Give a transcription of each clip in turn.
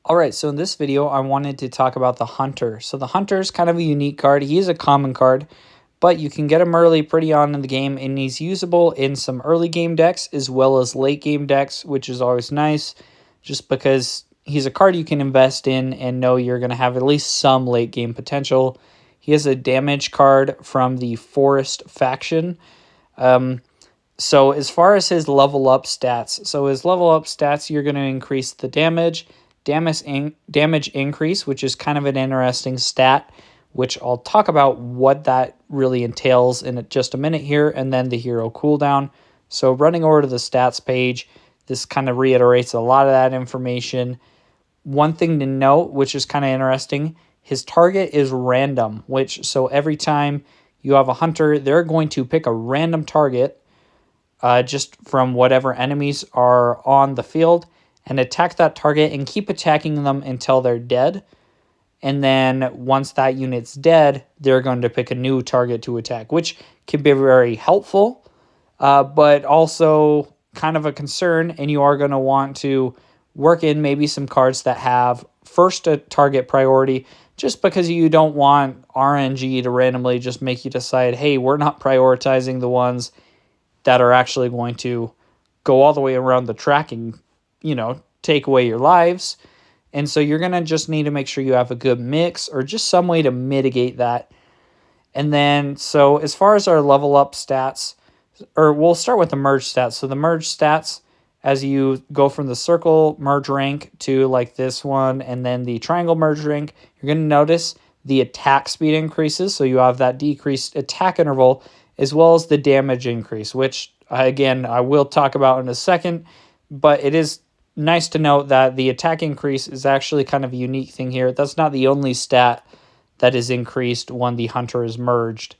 Alright, so in this video, I wanted to talk about the Hunter. So the Hunter is kind of a unique card. He is a common card, but you can get him early pretty on in the game, and he's usable in some early game decks as well as late game decks, which is always nice, just because he's a card you can invest in and know you're going to have at least some late game potential. He is a damage card from the Forest faction. So as far as his level up stats, you're going to increase the damage increase, which is kind of an interesting stat, which I'll talk about what that really entails in just a minute here, and then the hero cooldown. So running over to the stats page, this kind of reiterates a lot of that information. One thing to note, which is kind of interesting, his target is random, so every time you have a Hunter, they're going to pick a random target just from whatever enemies are on the field and attack that target and keep attacking them until they're dead. And then once that unit's dead, they're going to pick a new target to attack, which can be very helpful, but also kind of a concern. And you are going to want to work in maybe some cards that have first a target priority, just because you don't want RNG to randomly just make you decide, hey, we're not prioritizing the ones that are actually going to go all the way around the track and, take away your lives. And so you're going to just need to make sure you have a good mix or just some way to mitigate that. And then, so as far as our level up stats, or we'll start with the merge stats. So the merge stats, as you go from the circle merge rank to like this one, and then the triangle merge rank, you're going to notice the attack speed increases. So you have that decreased attack interval, as well as the damage increase, which, again, I will talk about in a second. But it is nice to note that the attack increase is actually kind of a unique thing here. That's not the only stat that is increased when the Hunter is merged.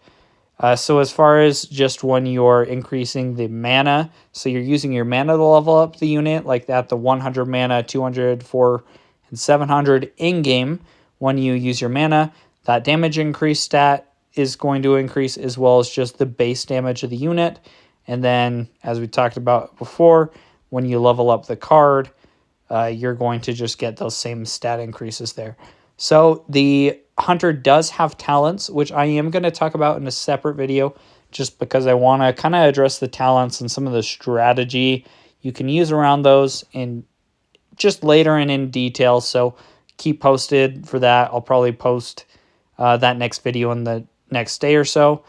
So as far as just when you're increasing the mana, so you're using your mana to level up the unit, like that, the 100 mana, 200, 4, and 700 in-game, when you use your mana, that damage increase stat is going to increase, as well as just the base damage of the unit. And then, as we talked about before, when you level up the card, you're going to just get those same stat increases there. So the Hunter does have talents, which I am going to talk about in a separate video, just because I want to kind of address the talents and some of the strategy you can use around those in just later and in detail. So keep posted for that. I'll probably post that next video in the next day or so.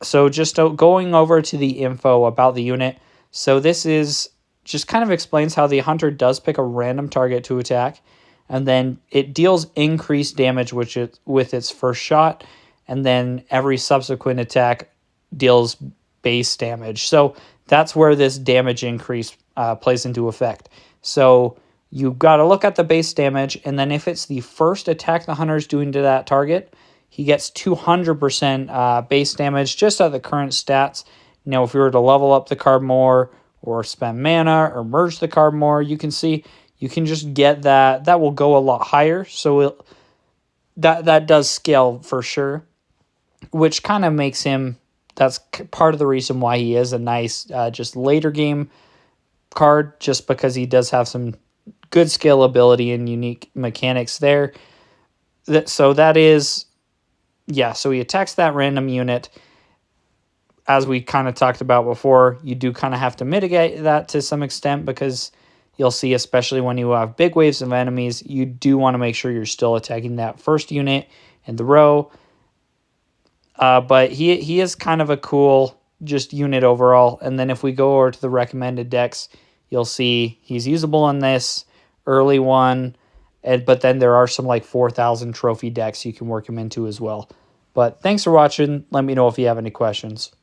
So just going over to the info about the unit. So this is just kind of explains how the Hunter does pick a random target to attack, and then it deals increased damage with its first shot, and then every subsequent attack deals base damage. So that's where this damage increase plays into effect. So you've got to look at the base damage, and then if it's the first attack the Hunter is doing to that target, he gets 200% base damage just at the current stats. Now, if you were to level up the card more, or spend mana, or merge the card more, you can see you can just get that. That will go a lot higher. So that does scale for sure, which kind of makes him, that's part of the reason why he is a nice just later game card, just because he does have some good scalability and unique mechanics there. So that is, yeah, so he attacks that random unit. As we kind of talked about before, you do kind of have to mitigate that to some extent, because you'll see, especially when you have big waves of enemies, you do want to make sure you're still attacking that first unit in the row. But he is kind of a cool just unit overall. And then if we go over to the recommended decks, you'll see he's usable in this early one. But then there are some like 4,000 trophy decks you can work him into as well. But thanks for watching. Let me know if you have any questions.